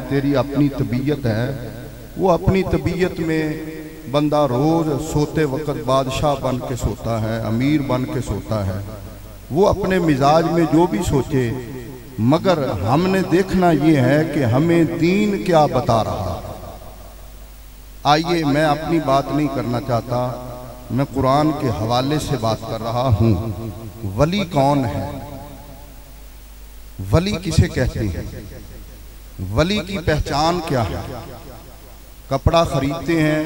तेरी अपनी तबीयत है। वो अपनी तबीयत में बंदा रोज़ सोते वक्त बादशाह बन के सोता है, अमीर बन के सोता है, वो अपने मिजाज में जो भी सोचे, मगर हमने देखना ये है कि हमें दीन क्या बता रहा। आइए, मैं अपनी बात नहीं करना चाहता, मैं कुरान के हवाले से बात कर रहा हूँ। वली कौन है? वली किसे कहते हैं? वली की पहचान क्या है? कपड़ा खरीदते हैं,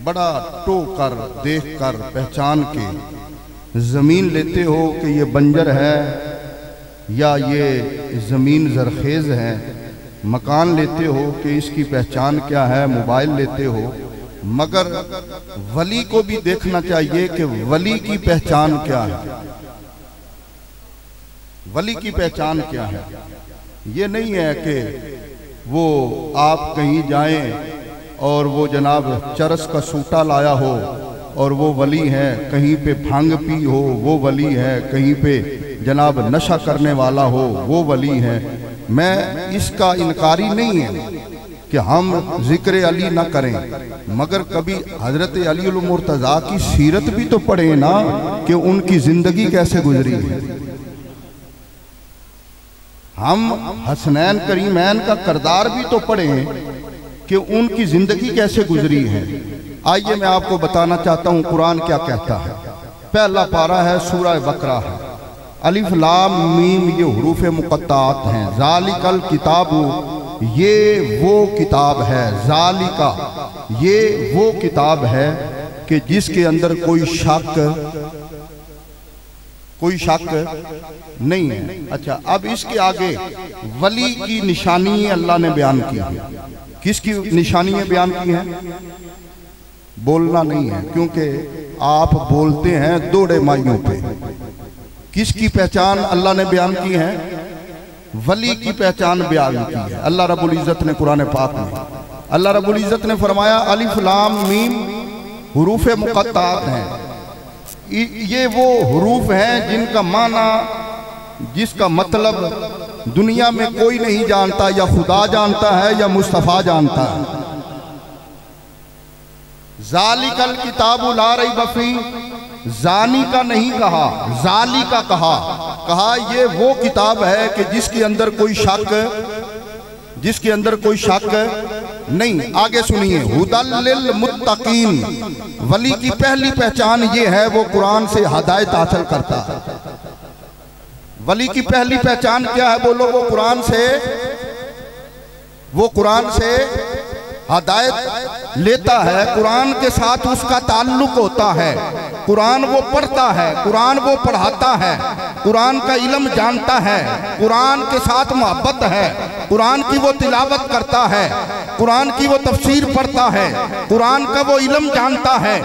बड़ा टो कर देख कर पहचान के ज़मीन लेते हो कि ये बंजर है या ये ज़मीन ज़रखेज़ है। मकान लेते हो कि इसकी पहचान क्या है, मोबाइल लेते हो, मगर वली को भी देखना चाहिए कि वली की पहचान क्या है। वली की पहचान क्या है? ये नहीं है कि वो आप कहीं जाएं और वो जनाब चरस का सूटा लाया हो और वो वली है, कहीं पे भांग पी हो वो वली है, कहीं पे जनाब नशा करने वाला हो वो वली है। मैं इसका इनकारी नहीं है कि हम जिक्र अली ना करें, मगर कभी हजरत अली उल मुर्तज़ा की सीरत भी तो पढ़े ना कि उनकी जिंदगी कैसे गुजरी है। हम हसनैन करीमैन का किरदार भी तो पढ़ें कि उनकी जिंदगी कैसे गुजरी है। आइए, मैं आपको बताना चाहता हूँ कुरान क्या कहता है। पहला पारा है, सूरह बकरा है। अलिफ लाम मीम ये हुरूफ मुक़त्तात हैं। ज़ालिकल किताबु, ये वो किताब है। ज़ालिका, ये वो किताब है कि जिसके अंदर कोई शक नहीं है। अच्छा, अब इसके आगे वली की निशानी अल्लाह ने बयान की है। किसकी निशानियां बयान की हैं? बोलना नहीं है, क्योंकि आप बोलते हैं दौड़े माइयों पे। किसकी पहचान अल्लाह ने बयान की है? वली की पहचान बयान की है अल्लाह रब्बुल इज़्ज़त ने कुरान पाक में। अल्लाह रब्बुल इज़्ज़त ने फरमाया अलिफ लाम मीम हुरूफ मुक़त्तात हैं। ये वो हुरूफ हैं जिनका माना, जिसका मतलब दुनिया में कोई नहीं जानता, या खुदा जानता है या मुस्तफ़ा जानता है। ज़ालिकल किताबु ला रैब फीह, ज़ानी का नहीं कहा, ज़ाली का कहा ये वो किताब है कि जिसके अंदर कोई शक नहीं। आगे सुनिए, हुदल लिल मुत्तकीन, वली की पहली पहचान ये है वो कुरान से हदायत हासिल करता है। वली की पहली पहचान क्या है? बोलो। वो कुरान से हदायत लेता है, कुरान के साथ उसका ताल्लुक होता है, कुरान वो पढ़ता है, कुरान वो पढ़ाता है, कुरान का इल्म जानता है, कुरान के साथ मोहब्बत है, कुरान की वो तिलावत करता है, कुरान की वो तफसीर पढ़ता है, कुरान का वो इल्म जानता है।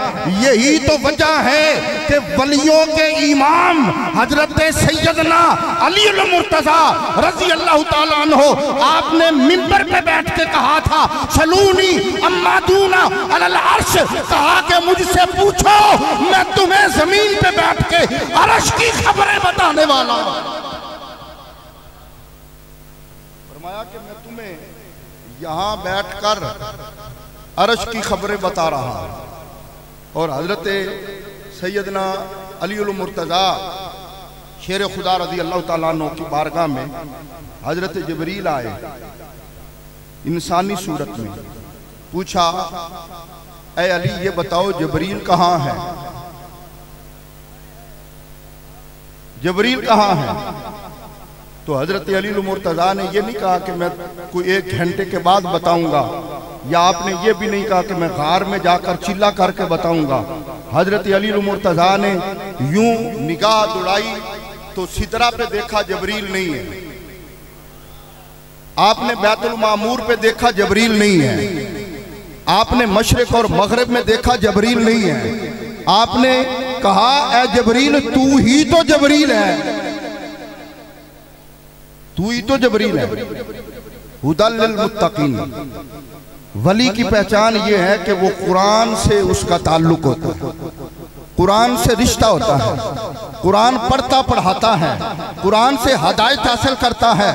यही तो वजह है कि वलियों के इमाम हजरत सैयदना अली मुर्तज़ा रज़ी अल्लाह ताला अन्हु, आपने मिंबर पे बैठ के कहा था सलूनी अम्मा दूना अलल अर्श, कहा कि मुझसे पूछो मैं तुम्हें जमीन पे बैठ के अर्श की खबरें बताने वाला हूं। फरमाया कि मैं तुम्हें यहां बैठकर अर्श की खबरें बता रहा हूं। और हजरत सैयदना अली उल मुर्तज़ा शेर खुदा रज़ी अल्लाह ताला अन्हु की बारगाह में हजरत जबरील आए इंसानी सूरत में। पूछा, ऐ अली ये बताओ जबरील कहाँ है? जबरील कहाँ है? तो हजरत अली मुर्तज़ा ने ये नहीं कहा कि मैं कोई 1 घंटे के बाद बताऊंगा, या आपने ये भी नहीं कहा कि मैं गार में जाकर चिल्ला करके बताऊंगा। हजरत अली मुर्तज़ा ने यूं निगाह दौड़ाई तो सिदरा पे देखा जबरील नहीं है, आपने बैतुल मामूर पे देखा जबरील नहीं है, आपने मशरिक और मगरिब में देखा जबरील नहीं है। आपने कहा ऐ जबरील तू ही तो जबरील है, तू ही तो जबरील है। हुदल लिल मुत्तकीन, वली की पहचान ये है कि वो कुरान से उसका ताल्लुक होता है, कुरान से रिश्ता होता है। कुरान पढ़ता पढ़ाता है, कुरान से हदायत हासिल करता है।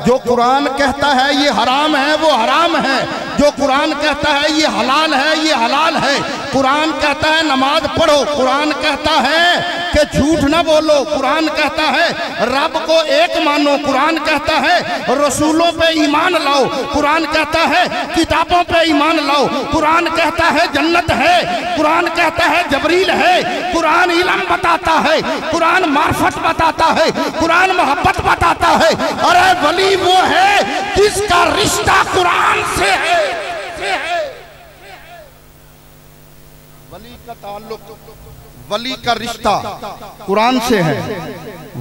जो कुरान कहता है ये हराम है वो हराम है, जो कुरान कहता है ये हलाल है ये हलाल है। कुरान कहता है नमाज पढ़ो, कुरान कहता है कि झूठ ना बोलो, कुरान कहता है रब को एक मानो, कुरान कहता है रसूलों पे ईमान लाओ, कुरान कहता है किताबों पे ईमान लाओ, कुरान कहता है जन्नत है, कुरान कहता है जबरील है, कुरान इल्म बताता है, कुरान मार्फत बताता है, कुरान मोहब्बत बताता है। अरे वली वो है जिसका रिश्ता कुरान से है। वली का ताल्लुक, वली का रिश्ता कुरान से है।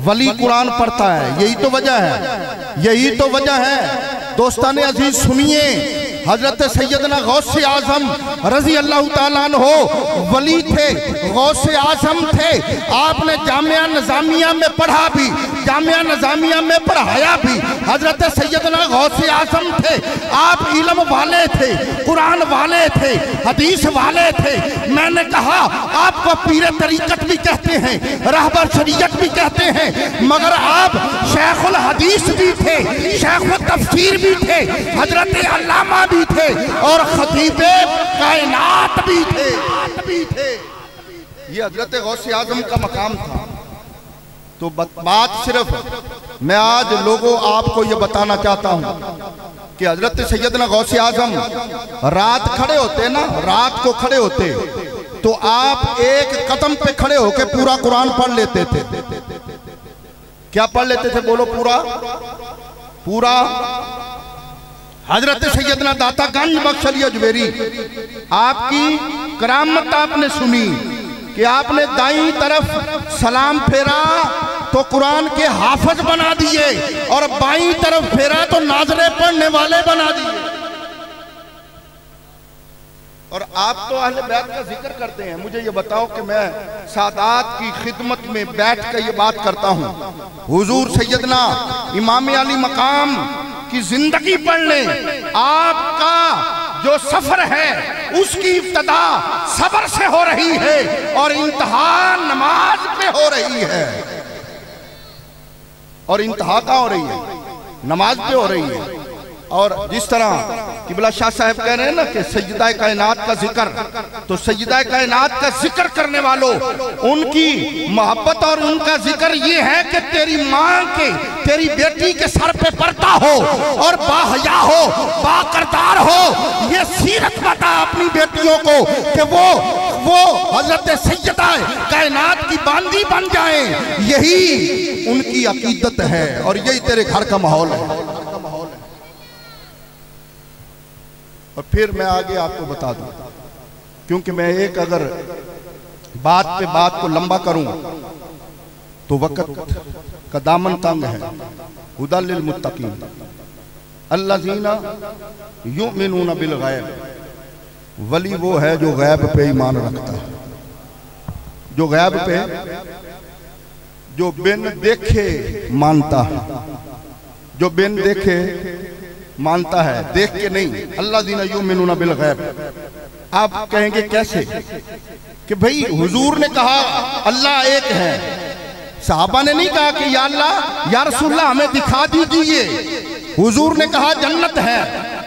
वली कुरान पढ़ता है, यही तो वजह है, यही तो वजह है। दोस्तान अजीज सुनिए, हजरत सैयदना गौसे आजम रजी अल्लाह ताला अन्हो वली थे, गौसे आजम थे। आपने जामिया निजामिया में पढ़ा भी, जामिया निजामिया में पढ़ाया भी। हजरत सैयदना गौसे आजम थे, आप इल्म वाले थे, कुरान वाले थे, हदीस वाले थे। मैंने कहा आपको पीर तरीकत भी कहते हैं, रहबर शरीयत भी कहते हैं, मगर आप शेखुल हदीस भी थे, शेखुल तफसीर भी थे, हजरत अल्लामा भी थे और खतीबे कायनात भी थे। ये हजरत गौसे आजम का मकाम था। तो बात सिर्फ मैं आज लोगों आपको ये बताना चाहता हूँ कि हजरत सैयदना गौसे आजम रात खड़े होते ना, रात को खड़े होते तो आप एक कदम पे खड़े होके पूरा कुरान पढ़ लेते थे। क्या पढ़ लेते थे बोलो? पूरा। हजरत सैयदना दाता गंज बख्श अली अजमेरी, आपकी करामत आपने सुनी कि आपने दाईं तरफ सलाम फेरा तो कुरान के हाफिज बना दिए और बाईं तरफ फेरा तो नाज़रे पढ़ने वाले बना दिए। और आप तो अहले बैत का जिक्र करते हैं, मुझे ये बताओ कि मैं सादात की खिदमत में बैठ कर ये बात करता हूँ, हुजूर सैयदना इमाम अली मकाम की जिंदगी पढ़ लें। आपका जो सफर है उसकी इब्तदा सबर से हो रही है और इंतहा नमाज पे हो रही है। और इंतहा कहाँ हो रही है? नमाज पे हो रही है। और जिस तरह किबला शाह साहब कह रहे हैं ना कि सज्जदा कायनात का जिक्र, तो सज्जदा कायनात का जिक्र करने वालों उनकी मोहब्बत और उनका जिक्र ये है कि तेरी माँ के, तेरी बेटी के सर पे पर्दा हो और बाहया हो, बाकरदार हो। ये सीरत बता अपनी बेटियों को कि वो हजरत सज्जदा कायनात की बांदी बन जाए। यही उनकी अकीदत है और यही तेरे घर का माहौल है। और फिर मैं आगे आपको बता दूं, क्योंकि मैं एक अगर बात पे बात को लंबा करूं तो वक्त का दामन तंग है। हुदल लिल मुत्तकीन अल्लज़ीना युमिनूना बिल गैब। वली वो है जो गैब पे ईमान रखता है, जो गैब पे, जो बिन देखे मानता है, जो बिन देखे मानता है, देख के नहीं। अल्लाज़ीना युमिनूना बिल गैब। आप कहेंगे कैसे? कि भाई हुजूर ने कहा अल्लाह एक है, सहाबा ने नहीं कहा कि या अल्लाह या रसूलल्लाह हमें दिखा दीजिए। हुजूर ने कहा जन्नत है,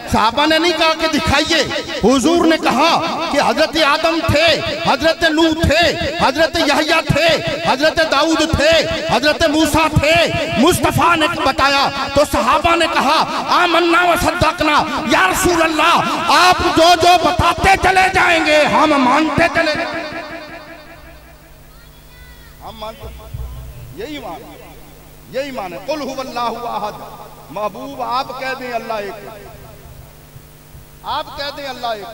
सहाबा ने नहीं कहा कि दिखाइए। हुजूर ने कहा कि हजरत आदम थे, हजरत नूह थे, हजरत यहया थे, हजरत दाऊद थे, हजरत मूसा थे। मुस्तफा ने बताया तो सहाबा ने कहा आमन्ना व सद्दकना। या रसूल अल्लाह आप जो जो बताते चले जाएंगे हम मानते चले जाएंगे, हम मानते। यही मान, यही माने। कुल हुवल्लाहु अहद। महबूब आप कह दें अल्लाह एक, आप कह दें अल्लाह एक,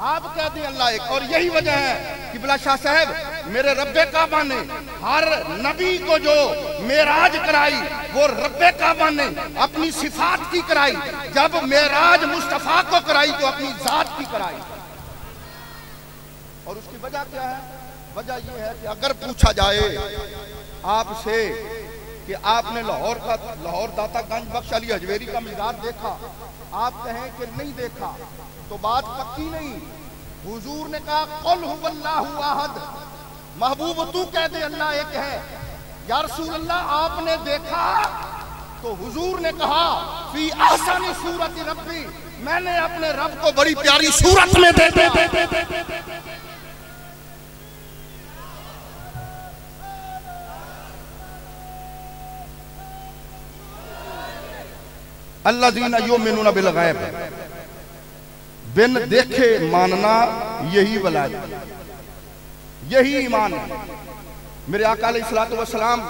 आप कह दें अल्लाह एक। और यही वजह है कि बिला शाह साहब मेरे रब्बे काबा ने हर नबी को जो मेराज कराई वो रब्बे काबा ने अपनी सिफात की कराई। जब मेराज मुस्तफा को कराई तो अपनी जात की कराई। और उसकी वजह क्या है? वजह यह है कि अगर पूछा जाए आपसे कि आपने लाहौर दाता गंज बख्श अली अजमेरी का मिजाज देखा, आप कहें कि नहीं देखा तो बात पक्की नहीं। हुजूर ने कहा कुल हुवल्लाहु अहद। महबूब तू कह दे अल्लाह एक है। या रसूल अल्लाह आपने देखा? तो हुजूर ने कहा फी अहसनी सूरत रब्बी, मैंने अपने रब को बड़ी प्यारी सूरत में देखा। अल्लज़ीना युमिनूना बिल गैब, बिन देखे मानना यही वलायत, यही ईमान है। मेरे आका अलैहिस्सलातु वस्सलाम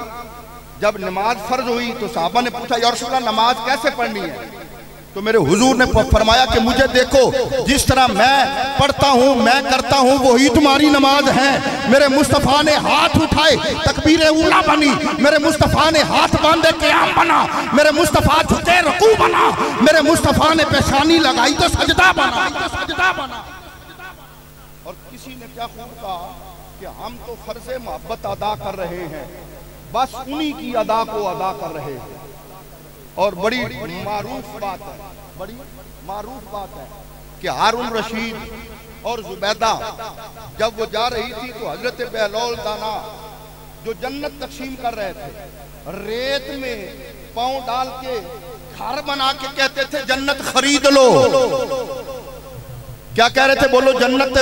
जब नमाज फर्ज हुई तो साहबा ने पूछा या रसूल अल्लाह नमाज कैसे पढ़नी है? तो मेरे हुजूर ने फरमाया कि मुझे देखो, जिस तरह मैं पढ़ता हूँ मैं करता हूँ वही तुम्हारी नमाज है। मेरे मुस्तफ़ा ने हाथ उठाए तकबीर उला बनी, मेरे मुस्तफ़ा ने हाथ बांधे क़याम बना, मेरे मुस्तफ़ा झुके रुकू बना, मेरे मुस्तफ़ा ने पेशानी लगाई तो सजदा बना। और किसी ने क्या खूब कहा कि हम तो फर्ज़े मोहब्बत अदा कर रहे हैं, बस उन्हीं की अदा को अदा कर रहे हैं। और बड़ी मारूफ बात है, बड़ी मारूफ बात है कि हारून रशीद और जुबैदा जब वो जा रही थी तो हजरत बहलौल दाना जो जन्नत तकसीम कर रहे थे, रेत में पांव डाल के घर बना के कहते थे जन्नत खरीद लो। क्या कह रहे थे? बोलो जन्नत।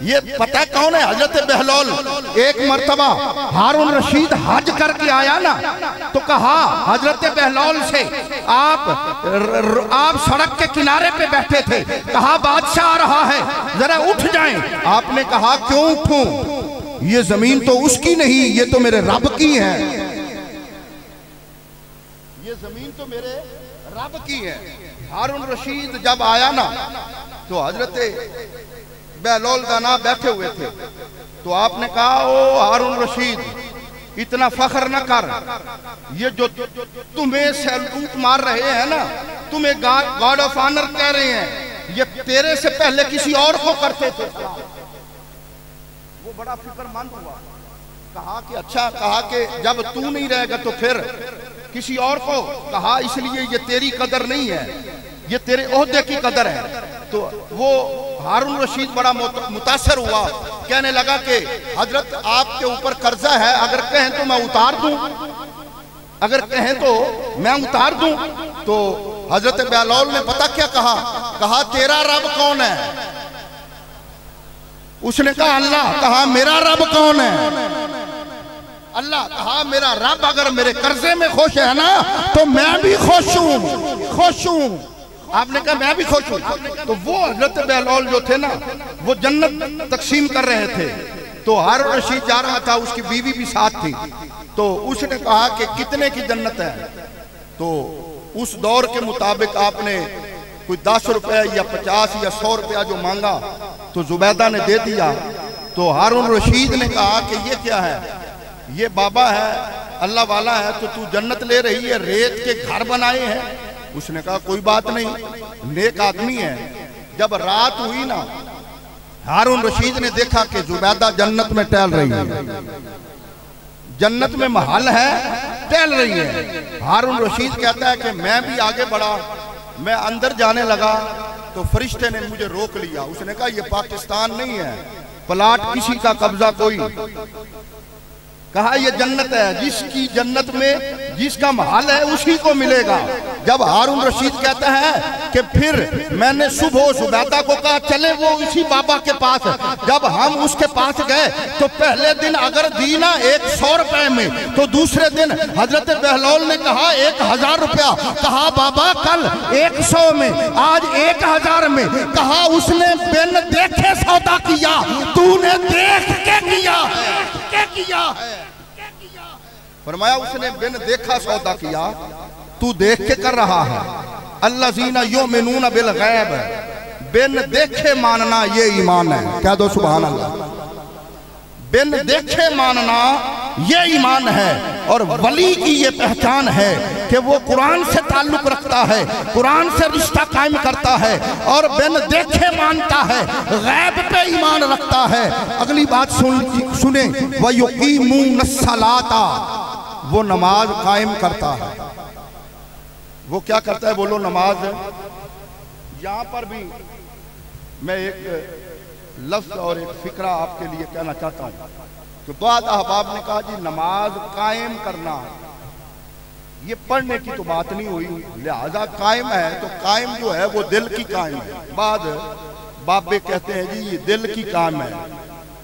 ये पता कौन है? हजरत बहलौल। एक मर्तबा हारून रशीद हज करके आया ना, तो कहा हजरत बहलौल से, आप सड़क के किनारे पे बैठे थे, कहा बादशाह आ रहा है जरा उठ जाएं। आपने कहा क्यों उठूं? ये जमीन तो उसकी नहीं, ये तो मेरे रब की है, ये जमीन तो मेरे रब की है। हारून रशीद जब आया ना तो हजरत बहलौल दाना बैठे हुए थे, तो आपने कहा ओ हारून रशीद इतना फख्र न कर, ये जो तुम्हें सैल्यूट मार रहे हैं ना, तुम्हें गॉड ऑफ ऑनर कह रहे हैं, ये तेरे से पहले किसी और को करते थे। वो बड़ा फिक्रमंद हुआ, कहा कि अच्छा, कहा कि जब तू नहीं रहेगा तो फिर किसी और को। कहा इसलिए ये तेरी कदर नहीं है, ये तेरे ओहदे की कदर है। तो वो हारून रशीद बड़ा मुतासर हुआ, कहने लगा कि हजरत आपके ऊपर कर्जा है, अगर कहें तो मैं उतार दूं, अगर कहें तो मैं उतार दूं। तो हजरत बहलौल ने पता क्या कहा? कहा तेरा रब कौन है? उसने कहा अल्लाह। कहा मेरा रब कौन है? अल्लाह। कहा मेरा रब अगर मेरे कर्जे में खुश है ना तो मैं भी खुश हूं, खुश हूं। आपने कहा मैं भी खुश हूं। तो वो हजरत बहलौल जो थे ना, वो जन्नत तकसीम कर रहे थे, तो हारून रशीद जा रहा था, उसकी बीवी भी साथ थी। तो उसने कहा कि कितने की जन्नत है? तो उस दौर के मुताबिक आपने कोई 10 रुपए या 50 या 100 रुपया जो मांगा तो जुबैदा ने दे दिया। तो हारून रशीद ने कहा कि ये क्या है? ये बाबा है, अल्लाह वाला है, तो तू जन्नत ले रही है, रेत के घर बनाए हैं। उसने कहा कोई बात नहीं, नेक आदमी है। जब रात हुई ना, हारून रशीद ने देखा कि जुबैदा जन्नत में टहल रही है, जन्नत में महल है, टहल रही है। हारून रशीद कहता है कि मैं भी आगे बढ़ा, मैं अंदर जाने लगा तो फरिश्ते ने मुझे रोक लिया। उसने कहा ये पाकिस्तान नहीं है, प्लाट किसी का कब्जा कोई। कहा ये जन्नत है, जिसकी जन्नत में जिसका महल है उसी को मिलेगा। जब हारून रशीद कहता है कि फिर मैंने सुबह जुबैदा को कहा चले वो इसी बाबा के पास। जब हम उसके पास गए तो पहले दिन अगर दी ना 100 रुपए में, तो दूसरे दिन हजरत बहलौल ने कहा 1000 रुपया। कहा बाबा कल 100 में, आज 1000 में। कहा उसने बिन देखे सौदा किया, तूने देख के किया है। फरमाया उसने बिन देखा सौदा किया, तू देख के कर रहा है। अल्लज़ीना युमिनूना बिल गैब, बिन देखे मानना ये ईमान है। कह दो सुभान अल्लाह। बिन देखे मानना ये ईमान है। और वली की ये पहचान है कि वो कुरान से ताल्लुक रखता है, कुरान से रिश्ता कायम करता है और बिन देखे मानता है, गैब पे ईमान रखता है। अगली बात सुने, व युकीमूनस्सलाता, वो नमाज कायम करता है। वो क्या करता है? बोलो नमाज। यहां पर भी मैं एक लफ्ज और एक फिक्रा आपके लिए कहना चाहता हूँ कि बाद अहबाब ने कहा जी नमाज कायम करना, ये पढ़ने की तो बात नहीं हुई, लिहाजा कायम है तो कायम जो है वो दिल की कायम है। बाद बाबे कहते हैं जी ये दिल की काम है,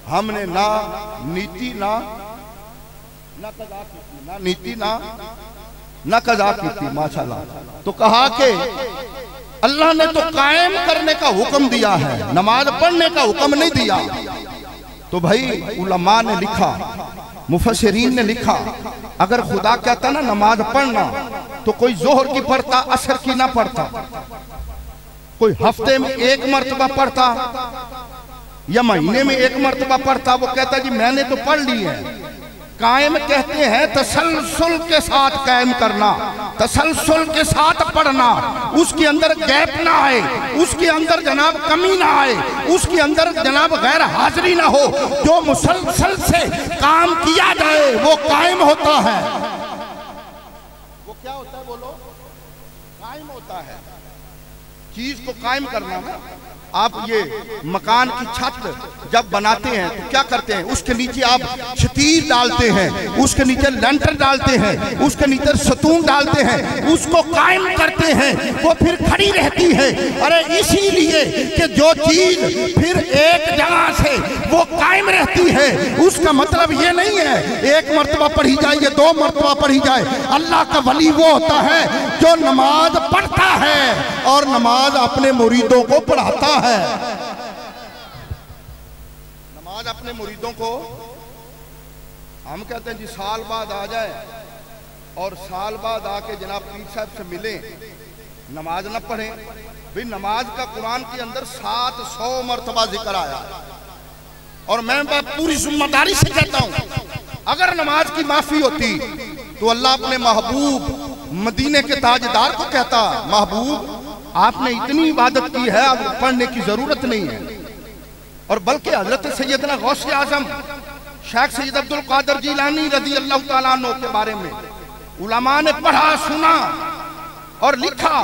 हमने ना नीति ना कज़ा की थी, ना नीति ना कज़ा की थी माशाल्लाह। तो कहा कि अल्लाह ने तो कायम करने का हुक्म दिया है, नमाज पढ़ने का हुक्म नहीं दिया। तो भाई उलमा ने लिखा, मुफस्सिरीन ने लिखा, अगर खुदा कहता ना नमाज पढ़ना तो कोई जोहर की पढ़ता, असर की ना पढ़ता, कोई हफ्ते में एक मर्तबा पढ़ता या महीने में एक मर्तबा पढ़ता। वो कहता जी मैंने तो पढ़ ली है। कायम कहते हैं तसलसल के साथ कायम करना, तसलसल के साथ पढ़ना, उसके अंदर गैप ना आए, उसके अंदर जनाब कमी ना आए, उसके अंदर जनाब गैर हाजिरी ना हो। जो मुसलसल से काम किया जाए वो कायम होता है। वो क्या होता है बोलो? कायम होता है। चीज को कायम करना ना। आप ये मकान की छत जब बनाते हैं तो क्या करते हैं, उसके नीचे आप छतीर डालते हैं, उसके नीचे लंटर डालते हैं, उसके नीचे सतून डालते हैं, उसको कायम करते हैं, वो फिर खड़ी रहती है। अरे इसीलिए कि जो चीज फिर एक जगह से वो कायम रहती है, उसका मतलब ये नहीं है एक मर्तबा पढ़ी जाए या दो मर्तबा पढ़ी जाए। अल्लाह का वली वो होता है जो नमाज पढ़ता है और नमाज अपने मुरीदों को पढ़ाता है। नमाज अपने मुरीदों को, हम कहते हैं जी साल बाद आ जाए और साल बाद आके जनाब पीर साहब से मिले, नमाज न पढ़े। भाई नमाज का कुरान के अंदर 700 मरतबा जिक्र आया और मैं पूरी जिम्मेदारी से कहता हूं अगर नमाज की माफी होती तो अल्लाह अपने महबूब मदीने के ताजदार को कहता, महबूब आपने इतनी इबादत की है, अब पढ़ने की जरूरत नहीं है। और बल्कि हजरत सैयदना गौसे आजम शेख सैयद अब्दुल कादिर जिलानी रज़ी अल्लाह तआला अन्हु के बारे में उलमा ने पढ़ा, सुना और लिखा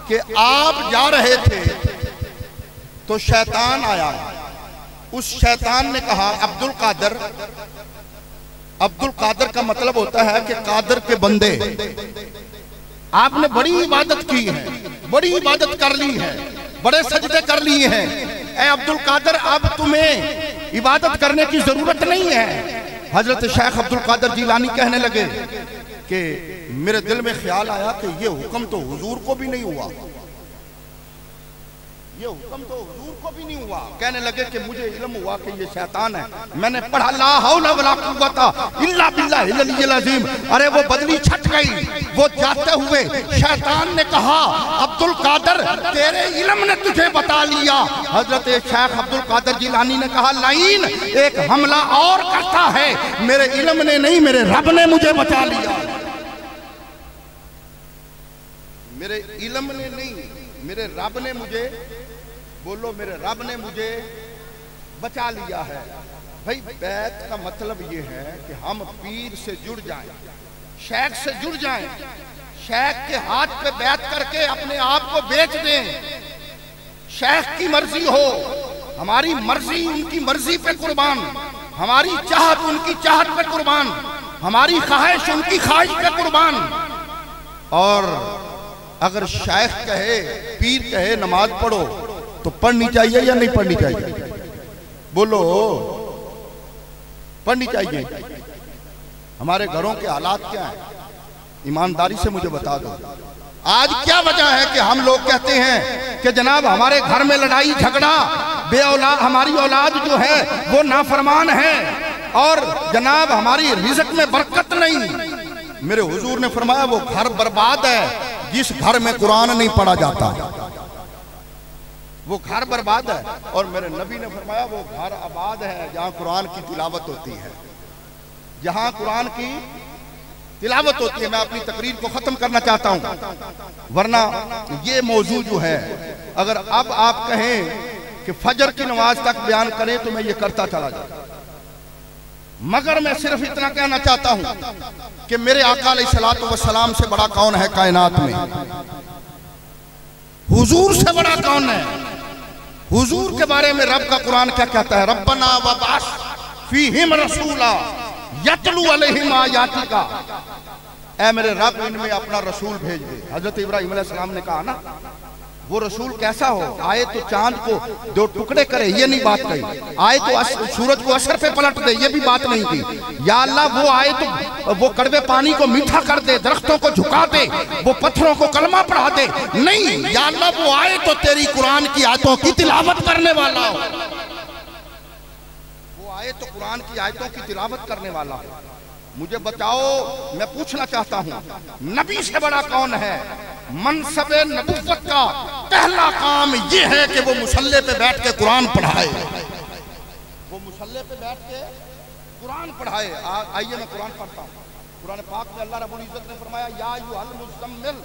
कि आप जा रहे थे तो शैतान आया। उस शैतान ने कहा अब्दुल कादिर, अब्दुल कादिर का मतलब होता है कि कादिर के बंदे, आपने बड़ी इबादत की है, बड़ी इबादत कर ली है, बड़े सजदे कर लिए हैं, ए अब्दुल कादिर अब तुम्हें इबादत करने की जरूरत नहीं है। हजरत शेख अब्दुल कादिर जिलानी कहने लगे कि मेरे दिल में ख्याल आया कि ये हुक्म तो हुजूर को भी नहीं हुआ, ये हुक्म तो हुजूर को भी नहीं हुआ। कहने लगे कि मुझे इल्म हुआ कि ये शैतान है, मैंने पढ़ा ला हौला वला कुव्वता इल्ला बिल्लाहिल अलिय्यिल अज़ीम। अरे वो बदली छट गई। वो जाते हुए शैतान ने कहा अब्दुल कादिर तेरे इल्म ने तुझे बता लिया। हजरत शेख अब्दुल कादिर जिलानी ने कहा लाइन एक हमला और करता है, मेरे इल्म ने नहीं मेरे रब ने मुझे बचा लिया। मेरे इल्म ने नहीं मेरे रब ने मुझे, बोलो मेरे रब ने मुझे बचा लिया है। भाई बैत का मतलब ये है कि हम पीर से जुड़ जाएं, शेख से जुड़ जाएं, शेख के हाथ पे बैत करके अपने आप को बेच दें। शेख की मर्जी हो, हमारी मर्जी उनकी मर्जी पे कुर्बान, हमारी चाहत उनकी चाहत पे कुर्बान, हमारी ख्वाहिश उनकी ख्वाहिश पे कुर्बान। और अगर शेख कहे, पीर कहे नमाज पढ़ो तो पढ़नी चाहिए या नहीं पढ़नी चाहिए? बोलो पढ़नी चाहिए। हमारे घरों के हालात क्या हैं, ईमानदारी से मुझे बता दो। आज क्या वजह है कि हम लोग कहते हैं कि जनाब हमारे घर में लड़ाई झगड़ा, बे औलाद, हमारी औलाद जो है वो नाफरमान है और जनाब हमारी रिज़्क में बरकत नहीं। मेरे हुजूर ने फरमाया वो घर बर्बाद है जिस घर में कुरान नहीं पढ़ा जाता, वो घर बर्बाद है। और मेरे नबी ने फरमाया वो घर आबाद है जहां कुरान की तिलावत होती है, जहां कुरान की तिलावत होती है। मैं अपनी तकरीर को खत्म करना चाहता हूं, वरना ये मौजू जो है अगर अब आप कहें कि फजर की नमाज तक बयान करें तो मैं ये करता चला जाता। मगर मैं सिर्फ इतना कहना चाहता हूं कि मेरे आका अलैहिस्सलातु वस्सलाम से बड़ा कौन है कायनात में? हुजूर से बड़ा कौन है? हुजूर के बारे में रब का कुरान क्या कहता है? रब्बना वबास फीहिम रसूला यतलू अलैहिम आयातिका। ऐ मेरे रब, इनमें अपना रसूल भेज दे। हजरत इब्राहिम अलैहिस्सलाम ने कहा ना, वो रसूल कैसा हो? आए तो चांद को दो टुकड़े करे, ये नहीं बात कही। आए तो सूरज को असर पे पलट दे, ये भी बात नहीं की। या अल्लाह, वो आए तो वो कड़वे पानी को मीठा कर दे, दरख्तों को झुका दे, वो पत्थरों को कलमा पढ़ा दे। नहीं, या अल्लाह, वो आए तो तेरी कुरान की आयतों की तिलावत करने वाला हो। वो आए तो कुरान की आयतों की तिलावत करने वाला हो। मुझे बताओ, मैं पूछना चाहता हूं, नबी से बड़ा कौन है? मनसबे नबुव्वत का पहला काम यह है कि वो मुसल्ले पे बैठ के कुरान पढ़ाए। वो मुसल्ले पे बैठ के कुरान पढ़ाए। आइए मैं कुरान पढ़ता हूँ। कुरान पाक में अल्लाह रब्बुल इज्जत ने फरमाया, या अय्युहल मुज़्ज़म्मिल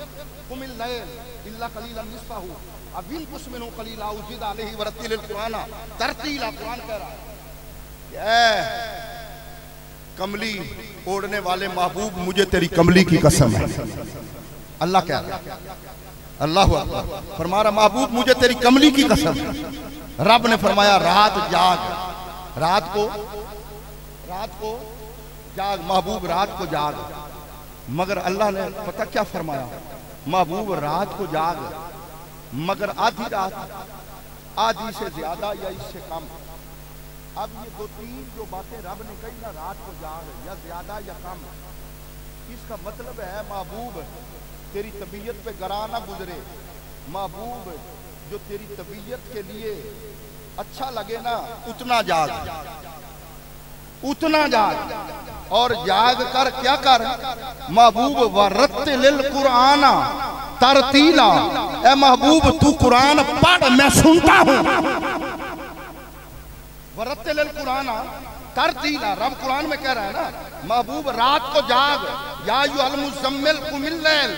कुमिल लैल इल्ला कलीलन निस्फहु अव इंकुस मिनहु कलीला औ ज़िद अलैहि वरत्तिलिल कुराना तरतीला। कुरान कह रहा है, कमली ओढ़ने वाले महबूब, मुझे तेरी कमली की कसम है। अल्लाह कह रहा है, अल्लाहु अकबर, फरमा रहा महबूब, मुझे तेरी कमली की कसम है। रब ने फरमाया, रात जाग, रात को जाग महबूब, रात को जाग। मगर अल्लाह ने पता क्या फरमाया? महबूब रात को जाग, मगर आधी रात, आधी से ज्यादा या इससे कम। अब ये दो तीन जो बातें रब ने कही ना, रात को जाग या ज्यादा या कम, इसका मतलब है महबूब तेरी तबीयत पे गरा ना गुजरे। महबूब जो तेरी तबीयत के लिए अच्छा लगे ना, उतना जाग, उतना जाग। और जाग कर क्या कर? महबूब वरत्तिलिल कुराना तरतीला। ए महबूब, तू कुरान पढ़, मैं सुनता हूं। वरत्तिलिल कुराना तरतीला, रब कुरान में कह रहा है ना, महबूब रात को जाग, या अय्युहल मुज़्ज़म्मिल कुमिल लैल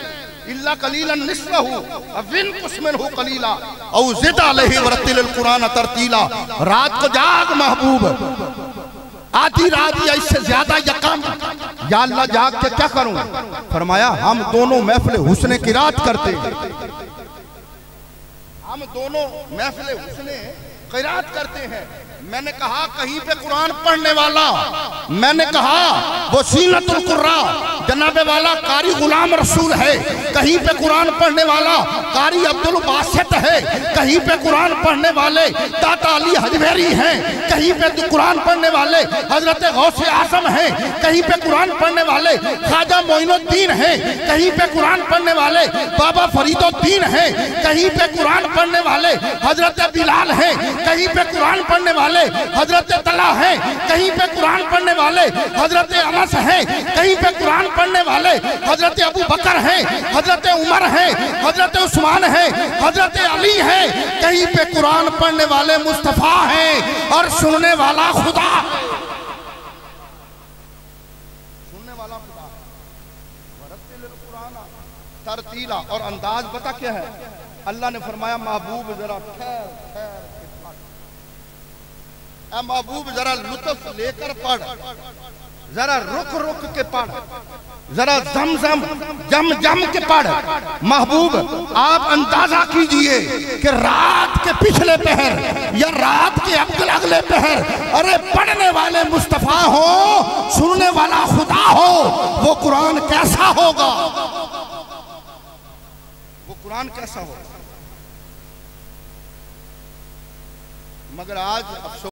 इल्ला कलीलन निस्फहु अव इंकुस मिनहु कलीला औ ज़िद अलैहि वरत्तिलिल कुराना तरतीला। रात को जाग महबूब, आधी रात या इससे ज्यादा या कम। या अल्लाह, जाग के क्या करूं? फरमाया, हम दोनों महफिल हुस्ने की रात करते हैं। हम दोनों महफिल हुस्ने की रात करते हैं। मैंने कहा कहीं पे कुरान पढ़ने वाला, मैंने कहा वो सीनतुल कुर्रा जनाबे वाला कारी गुलाम रसूल है, कहीं पे कुरान पढ़ने वाला कारी अब्दुल बासित है, कहीं पे कुरान पढ़ने वाले दाता अली हजवेरी हैं, कहीं पे कुरान पढ़ने वाले हजरत गौसे आजम हैं, कहीं पे कुरान पढ़ने वाले ख्वाजा मोइनुद्दीन हैं, कहीं पे कुरान पढ़ने वाले बाबा फरीदुद्दीन हैं, कहीं पे कुरान पढ़ने वाले हजरत बिलाल हैं, कहीं पे कुरान पढ़ने वाले हजरत तला हैं, कहीं पे कुरान पढ़ने वाले हजरत अनस हैं, कहीं पे कुरान पढ़ने वाले हजरत अबू बकर हैं, हजरत उमर हैं, हजरत उस्मान हैं, हजरत अली हैं, कहीं पे कुरान पढ़ने वाले मुस्तफा हैं और सुनने वाला खुदा, सुनने वाला खुदा। वरत्तिलिल कुराना तरतीला। और अंदाज पता क्या है? अल्लाह ने फरमाया, महबूब जरा ठहर, महबूब जरा लुत्फ लेकर पढ़, जरा रुक रुक के पढ़, जरा जम जम के पढ़। महबूब, आप अंदाजा कीजिए कि रात के पिछले पहर या रात के अगले पहर, अरे पढ़ने वाले मुस्तफा हो, सुनने वाला खुदा हो, वो कुरान कैसा होगा? वो कुरान कैसा होगा? मगर आज अफसोस